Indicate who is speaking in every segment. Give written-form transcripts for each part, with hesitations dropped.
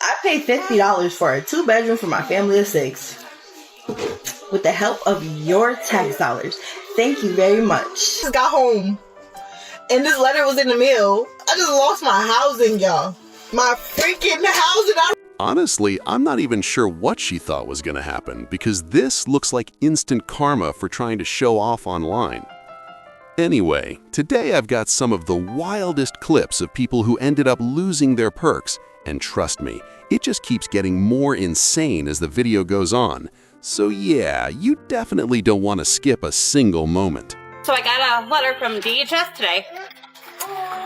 Speaker 1: I paid $50 for a 2-bedroom for my family of 6. With the help of your tax dollars. Thank you very much.
Speaker 2: Just got home and this letter was in the mail. I just lost my housing, y'all. My freaking housing.
Speaker 3: Honestly, I'm not even sure what she thought was going to happen because this looks like instant karma for trying to show off online. Anyway, today I've got some of the wildest clips of people who ended up losing their perks, and trust me, it just keeps getting more insane as the video goes on. So yeah, you definitely don't want to skip a single moment.
Speaker 4: So I got a letter from DHS today.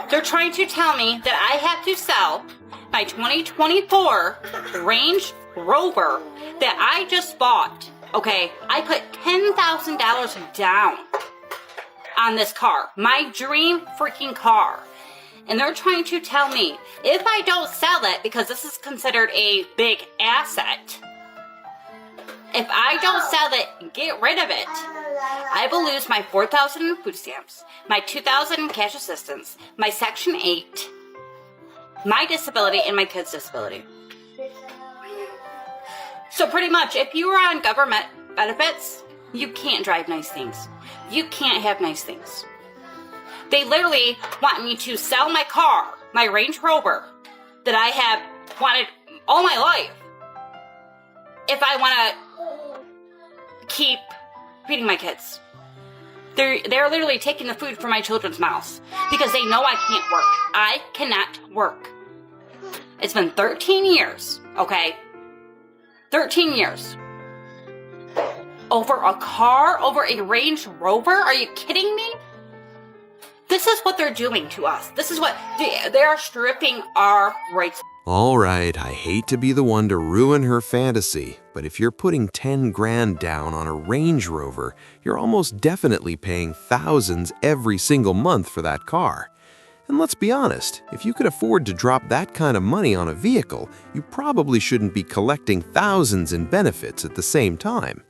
Speaker 4: They're trying to tell me that I have to sell my 2024 Range Rover that I just bought. Okay, I put $10,000 down on this car, my dream freaking car. And they're trying to tell me if I don't sell it, because this is considered a big asset, if I don't sell it and get rid of it, I will lose my $4,000 food stamps, my $2,000 cash assistance, my Section 8, my disability, and my kid's disability. So pretty much, if you are on government benefits, you can't drive nice things. You can't have nice things. They literally want me to sell my car, my Range Rover, that I have wanted all my life, if I want to keep feeding my kids. They're literally taking the food from my children's mouths because they know I can't work. I cannot work. It's been 13 years, okay? 13 years. Over a car? Over a Range Rover? Are you kidding me? This is what they're doing to us. This is what they are stripping our rights.
Speaker 5: All right, I hate to be the one to ruin her fantasy, but if you're putting 10 grand down on a Range Rover, you're almost definitely paying thousands every single month for that car. And let's be honest, if you could afford to drop that kind of money on a vehicle, you probably shouldn't be collecting thousands in benefits at the same time.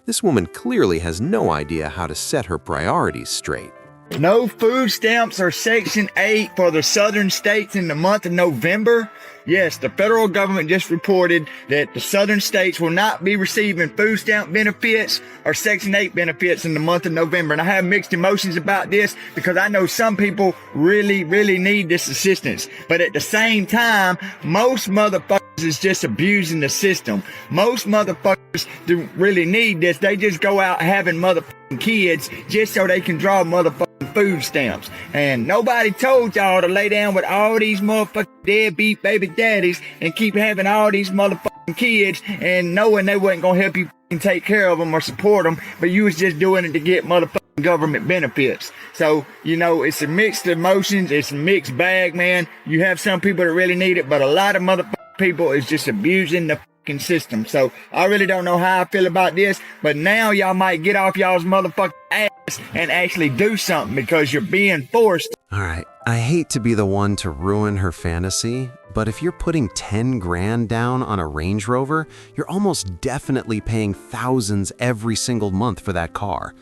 Speaker 5: This woman clearly has no idea how to set her priorities straight.
Speaker 6: No food stamps or Section 8 for the southern states in the month of November. Yes, the federal government just reported that the southern states will not be receiving food stamp benefits or Section 8 benefits in the month of November. And I have mixed emotions about this because I know some people really need this assistance. But at the same time, most motherfuckers is just abusing the system. Most motherfuckers do really need this. They just go out having motherfucking kids just so they can draw motherfucking food stamps. And nobody told y'all to lay down with all these motherfucking deadbeat baby daddies and keep having all these motherfucking kids and knowing they wasn't gonna help you take care of them or support them, but you was just doing it to get motherfucking government benefits. So, you know, it's a mixed emotions. It's a mixed bag, man. You have some people that really need it, but a lot of motherfucking people is just abusing the fucking system. So I really don't know how I feel about this, but now y'all might get off y'all's motherfucking ass and actually do something because you're being forced.
Speaker 5: All right, I hate to be the one to ruin her fantasy, but if you're putting 10 grand down on a Range Rover, you're almost definitely paying thousands every single month for that car.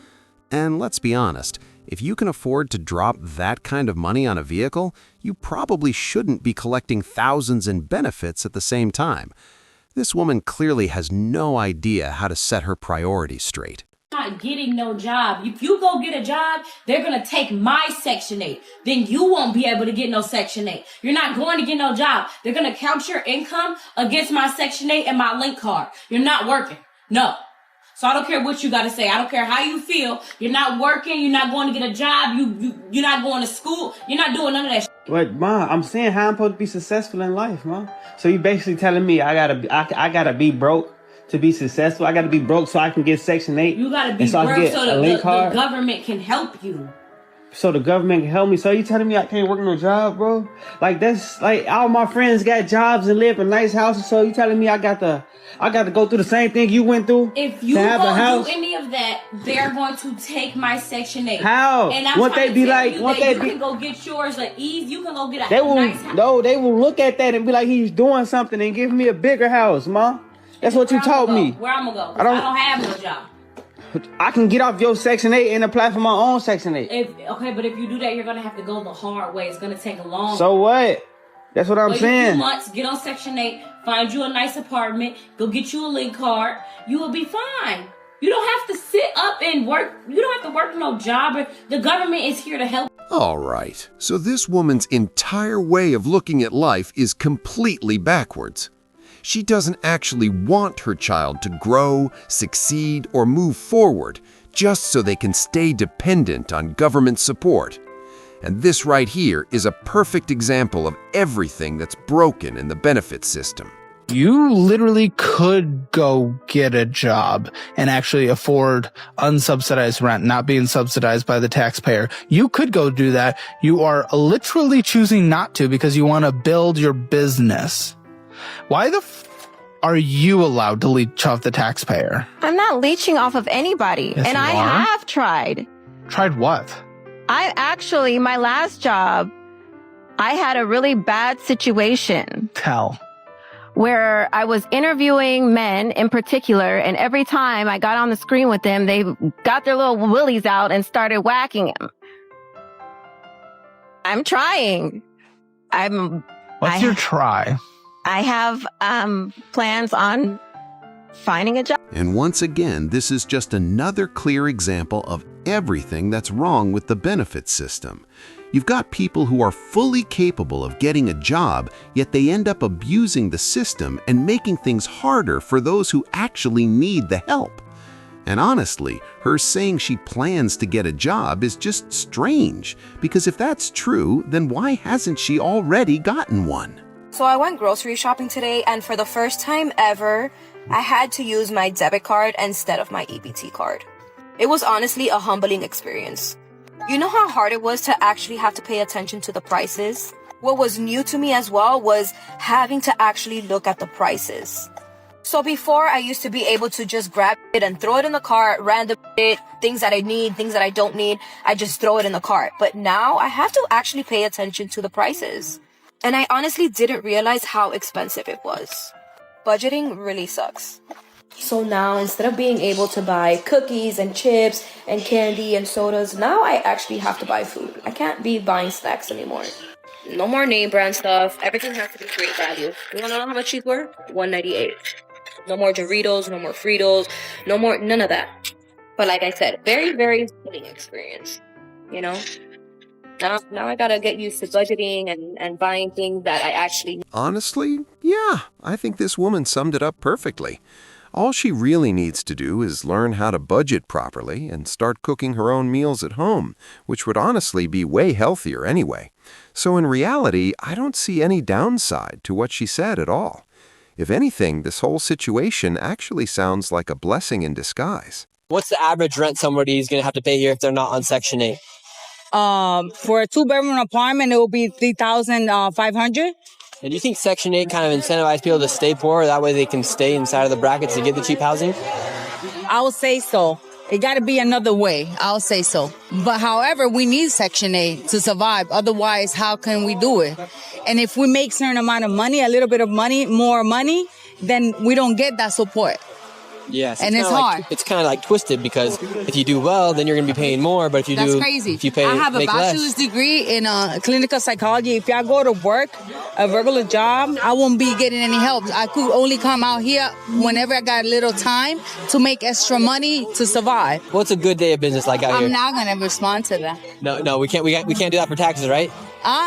Speaker 5: And let's be honest, if you can afford to drop that kind of money on a vehicle, you probably shouldn't be collecting thousands in benefits at the same time. This woman clearly has no idea how to set her priorities straight.
Speaker 7: Not getting no job. If you go get a job, they're going to take my Section 8. Then you won't be able to get no Section 8. You're not going to get no job. They're going to count your income against my Section 8 and my link card. You're not working. No. So I don't care what you got to say. I don't care how you feel. You're not working. You're not going to get a job. You're not going to school. You're not doing none of that shit.
Speaker 8: But Ma, I'm saying how I'm supposed to be successful in life, Ma. So you basically telling me I gotta be broke to be successful. I gotta be broke so I can get Section 8.
Speaker 7: You gotta be broke so the government can help you.
Speaker 8: So the government can help me. So you telling me I can't work no job, bro? Like that's like all my friends got jobs and live in nice houses. So you telling me I got to go through the same thing you went through?
Speaker 7: If you don't do any of that, they're going to take my Section 8.
Speaker 8: How?
Speaker 7: And I'm
Speaker 8: what they be like?
Speaker 7: What they can go get yours at ease. You can go get a nice house.
Speaker 8: No, they will look at that and be like, he's doing something and give me a bigger house, Ma. That's what you told me.
Speaker 7: Where I'm gonna go? I don't have no job.
Speaker 8: I can get off your Section 8 and apply for my own Section 8.
Speaker 7: Okay, but if you do that, you're gonna have to go the hard way. It's gonna take a long.
Speaker 8: So what? That's what I'm
Speaker 7: Wait a
Speaker 8: saying.
Speaker 7: few months, get on Section 8, find you a nice apartment, go get you a link card. You will be fine. You don't have to sit up and work. You don't have to work no job. The government is here to help.
Speaker 3: All right, so this woman's entire way of looking at life is completely backwards. She doesn't actually want her child to grow, succeed, or move forward just so they can stay dependent on government support. And this right here is a perfect example of everything that's broken in the benefit system.
Speaker 9: You literally could go get a job and actually afford unsubsidized rent, not being subsidized by the taxpayer. You could go do that. You are literally choosing not to because you want to build your business. Why the are you allowed to leech off the taxpayer?
Speaker 10: I'm not leeching off of anybody.
Speaker 9: Yes,
Speaker 10: and
Speaker 9: you
Speaker 10: I
Speaker 9: are.
Speaker 10: have tried.
Speaker 9: Tried what?
Speaker 10: My last job, I had a really bad situation.
Speaker 9: Tell.
Speaker 10: Where I was interviewing men in particular, and every time I got on the screen with them, they got their little willies out and started whacking him. I'm trying.
Speaker 9: What's your try?
Speaker 10: I have plans on finding a job.
Speaker 3: And once again, this is just another clear example of everything that's wrong with the benefit system. You've got people who are fully capable of getting a job, yet they end up abusing the system and making things harder for those who actually need the help. And honestly, her saying she plans to get a job is just strange, because if that's true, then why hasn't she already gotten one?
Speaker 11: So I went grocery shopping today, and for the first time ever, I had to use my debit card instead of my EBT card. It was honestly a humbling experience. You know how hard it was to actually have to pay attention to the prices? What was new to me as well was having to actually look at the prices. So before, I used to be able to just grab it and throw it in the cart, random it, things that I need, things that I don't need, I just throw it in the cart. But now I have to actually pay attention to the prices. And I honestly didn't realize how expensive it was. Budgeting really sucks. So now, instead of being able to buy cookies and chips and candy and sodas, now I actually have to buy food. I can't be buying snacks anymore. No more name brand stuff. Everything has to be great value. You wanna know how much these were? $1.98. No more Doritos, no more Fritos, no more, none of that. But like I said, very, very humbling experience, you know? Now I gotta get used to budgeting and buying things that I actually need.
Speaker 3: Honestly, yeah, I think this woman summed it up perfectly. All she really needs to do is learn how to budget properly and start cooking her own meals at home, which would honestly be way healthier anyway. So in reality, I don't see any downside to what she said at all. If anything, this whole situation actually sounds like a blessing in disguise.
Speaker 12: What's the average rent somebody's going to have to pay here if they're not on Section 8?
Speaker 13: For a 2-bedroom apartment, it will be $3,500.
Speaker 12: And do you think Section 8 kind of incentivizes people to stay poor? That way they can stay inside of the brackets to get the cheap housing?
Speaker 13: I would say so. It got to be another way. I'll say so. But however, we need Section 8 to survive. Otherwise, how can we do it? And if we make certain amount of money, a little bit of money, more money, then we don't get that support.
Speaker 12: Yes,
Speaker 13: and it's hard.
Speaker 12: It's kind of like twisted because if you do well, then you're going to be paying more. But if you
Speaker 13: That's crazy.
Speaker 12: If you pay,
Speaker 13: I have a bachelor's degree in clinical psychology. If I go to work, a regular job, I won't be getting any help. I could only come out here whenever I got a little time to make extra money to survive.
Speaker 12: What's a good day of business like out here?
Speaker 13: I'm not going to respond to that.
Speaker 12: No, we can't do that for taxes, right?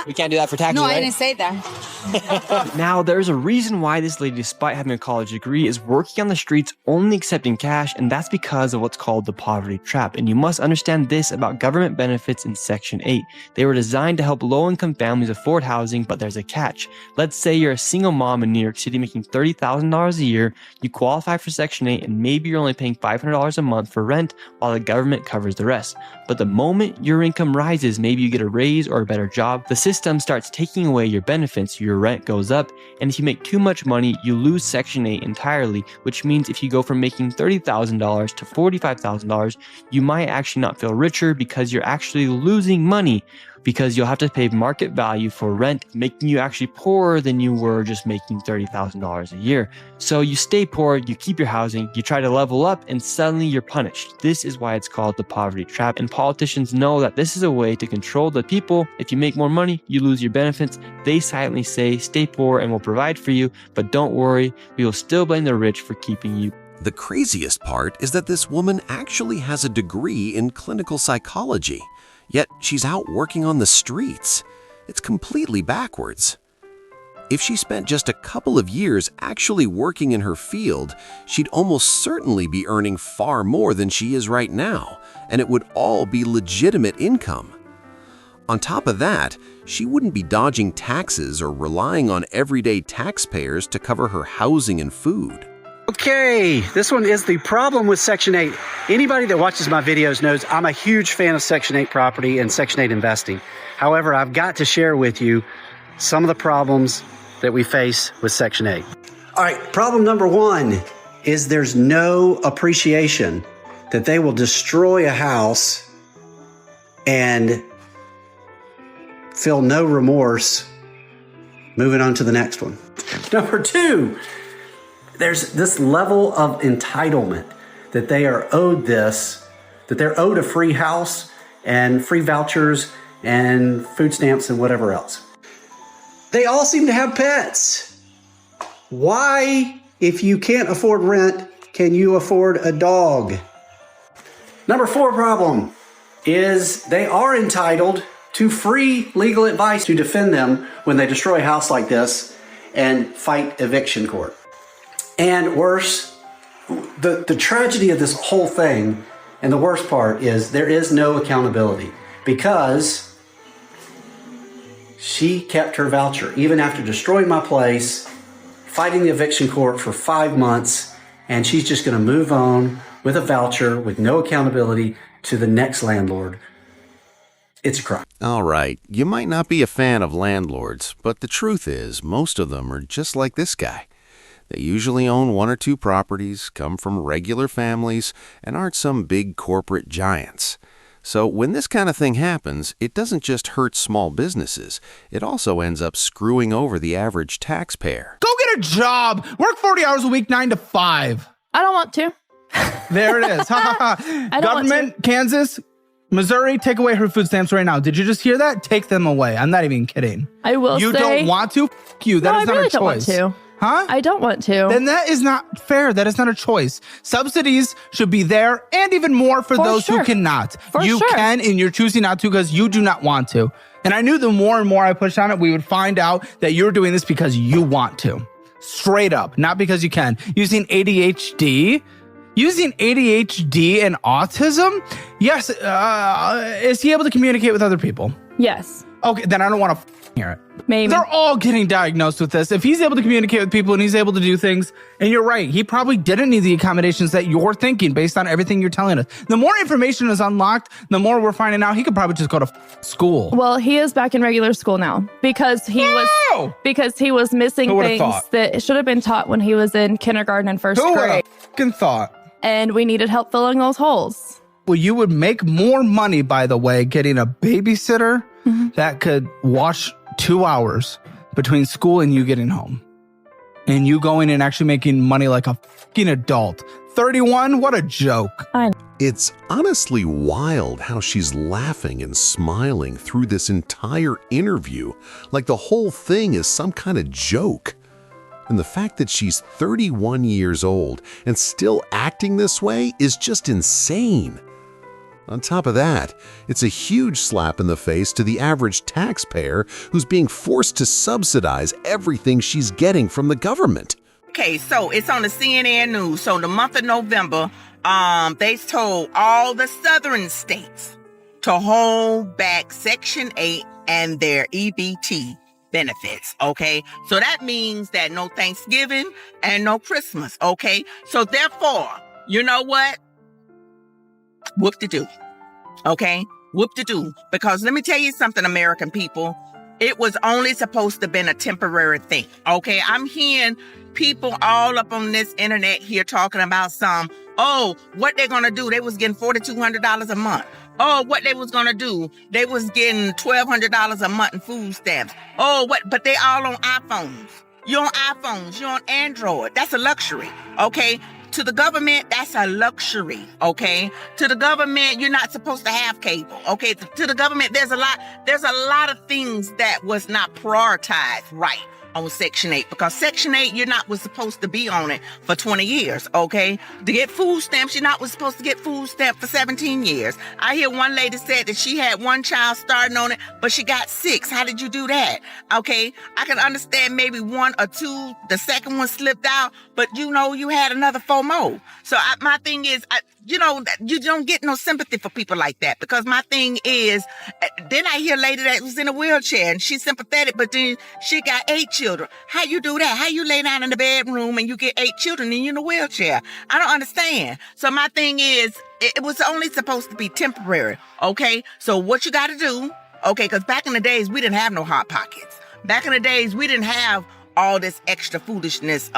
Speaker 12: We can't do that for taxes,
Speaker 13: No,
Speaker 12: right?
Speaker 13: I didn't say that.
Speaker 14: Now, there's a reason why this lady, despite having a college degree, is working on the streets only accepting cash, and that's because of what's called the poverty trap. And you must understand this about government benefits in Section 8. They were designed to help low-income families afford housing, but there's a catch. Let's say you're a single mom in New York City making $30,000 a year, you qualify for Section 8, and maybe you're only paying $500 a month for rent while the government covers the rest. But the moment your income rises, maybe you get a raise or a better job, the system starts taking away your benefits, your rent goes up, and if you make too much money, you lose Section 8 entirely, which means if you go from making $30,000 to $45,000, you might actually not feel richer because you're actually losing money. because you'll have to pay market value for rent, making you actually poorer than you were just making $30,000 a year. So you stay poor, you keep your housing, you try to level up, and suddenly you're punished. This is why it's called the poverty trap. And politicians know that this is a way to control the people. If you make more money, you lose your benefits. They silently say, stay poor and we'll provide for you, but don't worry, we will still blame the rich for keeping you.
Speaker 5: The craziest part is that this woman actually has a degree in clinical psychology, yet she's out working on the streets. It's completely backwards. If she spent just a couple of years actually working in her field, she'd almost certainly be earning far more than she is right now, and it would all be legitimate income. On top of that, she wouldn't be dodging taxes or relying on everyday taxpayers to cover her housing and food.
Speaker 15: Okay, this one is the problem with Section 8. Anybody that watches my videos knows I'm a huge fan of Section 8 property and Section 8 investing. However, I've got to share with you some of the problems that we face with Section 8. All right, problem number one is there's no appreciation, that they will destroy a house and feel no remorse moving on to the next one. Number two, there's this level of entitlement that they are owed that they're owed a free house and free vouchers and food stamps and whatever else. They all seem to have pets. Why, if you can't afford rent, can you afford a dog? Number four problem is they are entitled to free legal advice to defend them when they destroy a house like this and fight eviction court. And worse, the tragedy of this whole thing, and the worst part is there is no accountability because she kept her voucher even after destroying my place, fighting the eviction court for 5 months, and she's just going to move on with a voucher with no accountability to the next landlord. It's a crime.
Speaker 5: All right, you might not be a fan of landlords, but the truth is most of them are just like this guy. They usually own 1 or 2 properties, come from regular families, and aren't some big corporate giants. So when this kind of thing happens, it doesn't just hurt small businesses. It also ends up screwing over the average taxpayer.
Speaker 9: Go get a job. Work 40 hours a week, 9 to 5.
Speaker 16: I don't want to.
Speaker 9: There it is. Government, Kansas, Missouri, take away her food stamps right now. Did you just hear that? Take them away. I'm not even kidding.
Speaker 16: I will
Speaker 9: You
Speaker 16: say,
Speaker 9: don't want to? F you. That
Speaker 16: no,
Speaker 9: is not
Speaker 16: I really
Speaker 9: a choice.
Speaker 16: Don't want to.
Speaker 9: Huh?
Speaker 16: I don't want to.
Speaker 9: Then that is not fair. That is not a choice. Subsidies should be there and even more for those who cannot. You can, and you're choosing not to because you do not want to. And I knew the more and more I pushed on it, we would find out that you're doing this because you want to. Straight up, not because you can. Using ADHD and autism? Yes. Is he able to communicate with other people?
Speaker 16: Yes.
Speaker 9: Okay, then I don't want to hear it.
Speaker 16: Maybe.
Speaker 9: They're all getting diagnosed with this. If he's able to communicate with people and he's able to do things, and you're right, he probably didn't need the accommodations that you're thinking based on everything you're telling us. The more information is unlocked, the more we're finding out he could probably just go to school.
Speaker 16: Well, he is back in regular school now because he was missing things that should have been taught when he was in kindergarten and first
Speaker 9: Who would
Speaker 16: grade.
Speaker 9: have fucking thought?
Speaker 16: And we needed help filling those holes.
Speaker 9: Well, you would make more money, by the way, getting a babysitter that could watch 2 hours between school and you getting home. And you going and actually making money like a fucking adult. 31? What a joke.
Speaker 3: It's honestly wild how she's laughing and smiling through this entire interview, like the whole thing is some kind of joke. And the fact that she's 31 years old and still acting this way is just insane. On top of that, it's a huge slap in the face to the average taxpayer who's being forced to subsidize everything she's getting from the government.
Speaker 17: Okay, so it's on the CNN News. So the month of November, they told all the southern states to hold back Section 8 and their EBT benefits, okay? So that means that no Thanksgiving and no Christmas, okay? So therefore, you know what? Whoop-de-doo, okay? Whoop-de-doo. Because let me tell you something, American people. It was only supposed to have been a temporary thing, okay? I'm hearing people all up on this internet here talking about what they're going to do. They was getting $4,200 a month. Oh, what they was gonna do? They was getting $1,200 a month in food stamps. Oh, what? But they all on iPhones. You're on iPhones. You're on Android. That's a luxury, okay? To the government, that's a luxury, okay? To the government, you're not supposed to have cable, okay? To the government, there's a lot of things that was not prioritized right on Section 8, because Section 8, was supposed to be on it for 20 years, okay? To get food stamps, was supposed to get food stamps for 17 years. I hear one lady said that she had one child starting on it, but she got 6. How did you do that? Okay, I can understand maybe 1 or 2, the second one slipped out, but you had another 4 more. So my thing is, you don't get no sympathy for people like that, because my thing is, then I hear a lady that was in a wheelchair and she's sympathetic, but then she got 8 children. How you do that? How you lay down in the bedroom and you get 8 children and you're in a wheelchair? I don't understand. So my thing is, it was only supposed to be temporary, okay? So what you got to do, okay, because back in the days, we didn't have no Hot Pockets. Back in the days, we didn't have all this extra foolishness,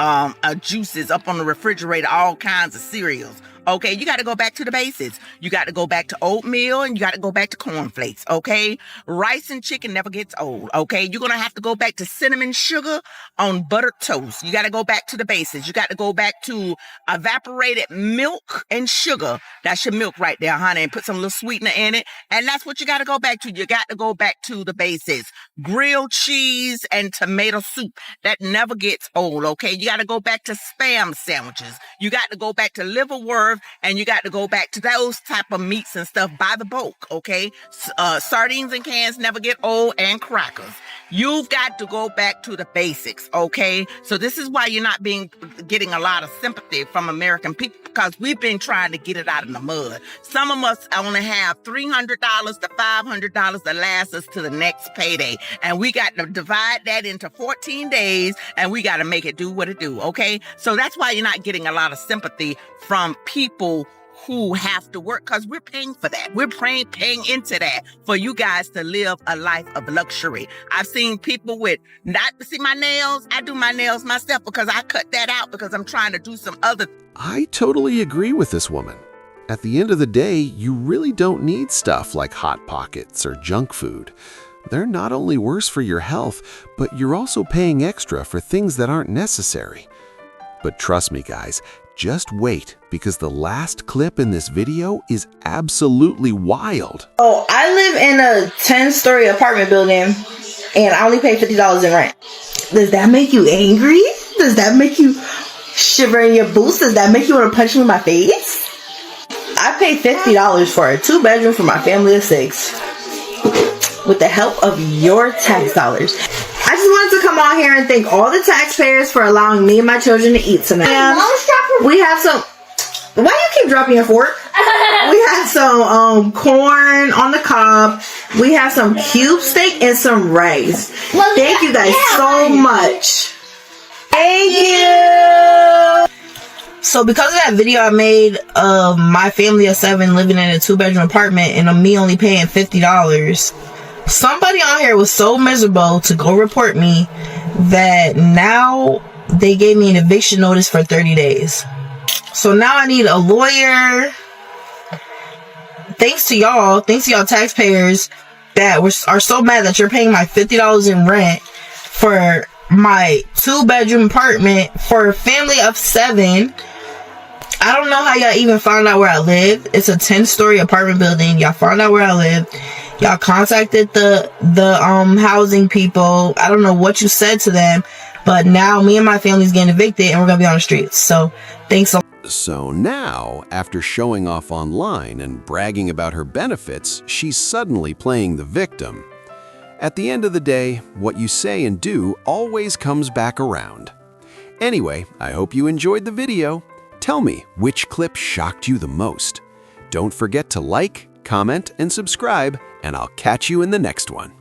Speaker 17: juices up on the refrigerator, all kinds of cereals. Okay, you got to go back to the basics. You got to go back to oatmeal and you got to go back to cornflakes, okay? Rice and chicken never gets old, okay? You're going to have to go back to cinnamon sugar on buttered toast. You got to go back to the basics. You got to go back to evaporated milk and sugar. That's your milk right there, honey, and put some little sweetener in it. And that's what you got to go back to. You got to go back to the basics. Grilled cheese and tomato soup. That never gets old, okay? You got to go back to Spam sandwiches. You got to go back to liverwurst, and you got to go back to those type of meats and stuff by the bulk, okay? Sardines and cans never get old, and crackers. You've got to go back to the basics, okay? So this is why you're not getting a lot of sympathy from American people, because we've been trying to get it out of the mud. Some of us only have $300 to $500 to last us to the next payday. And we got to divide that into 14 days, and we got to make it do what it do, okay? So that's why you're not getting a lot of sympathy from people who have to work, because we're paying for that. We're paying into that for you guys to live a life of luxury. I've seen people see my nails. I do my nails myself because I cut that out because I'm trying to do some other.
Speaker 3: I totally agree with this woman. At the end of the day, you really don't need stuff like Hot Pockets or junk food. They're not only worse for your health, but you're also paying extra for things that aren't necessary. But trust me, guys, just wait, because the last clip in this video is absolutely wild.
Speaker 1: Oh, I live in a 10-story apartment building, and I only pay $50 in rent. Does that make you angry? Does that make you shiver in your boots? Does that make you want to punch me in my face? I pay $50 for a 2-bedroom for my family of 6. With the help of your tax dollars. I just wanted to come on here and thank all the taxpayers for allowing me and my children to eat tonight. We have some. Why you keep dropping your fork? We have some corn on the cob. We have some cube steak and some rice. Thank you guys so much. Thank you. So because of that video I made of my family of 7 living in a 2-bedroom apartment and me only paying $50, somebody on here was so miserable to go report me that now they gave me an eviction notice for 30 days. So now I need a lawyer. Thanks to y'all taxpayers that are so mad that you're paying my $50 in rent for my 2-bedroom apartment for a family of 7. I don't know how y'all even found out where I live. It's a 10-story apartment building. Y'all found out where I live. Y'all contacted the housing people. I don't know what you said to them, but now me and my family's getting evicted and we're gonna be on the streets. So thanks a lot.
Speaker 3: So now, after showing off online and bragging about her benefits, she's suddenly playing the victim. At the end of the day, what you say and do always comes back around. Anyway, I hope you enjoyed the video. Tell me which clip shocked you the most. Don't forget to like, comment, and subscribe, and I'll catch you in the next one.